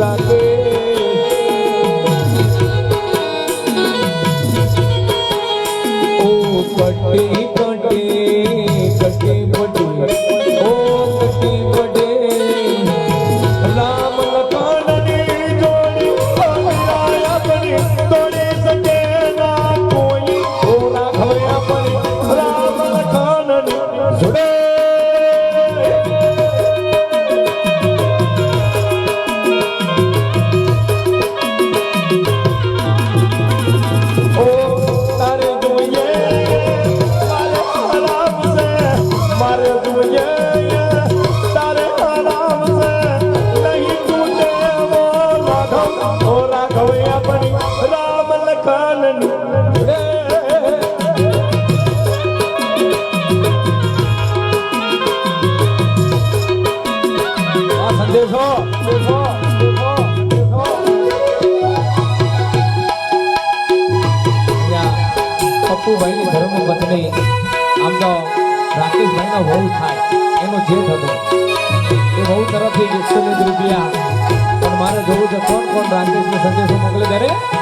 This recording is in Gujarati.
રાખે ઓ કટી કટી કટી પડી ઓ કટી પડે રામ લખનની જોડી આપણી તોડી શકે ના કોઈ ઓ રાઘવ આપણી રામ લખનની જોડે પપ્પુભાઈ ની ધર્મ પત્ની આમ તો રાકેશભાઈ નો વહુ થાય એનો જેઠ હતો એ વહુ તરફથી 100 રૂપિયા પણ મારે જોવું છે કોણ કોણ રાકેશ ને સંદેશો મોકલે ત્યારે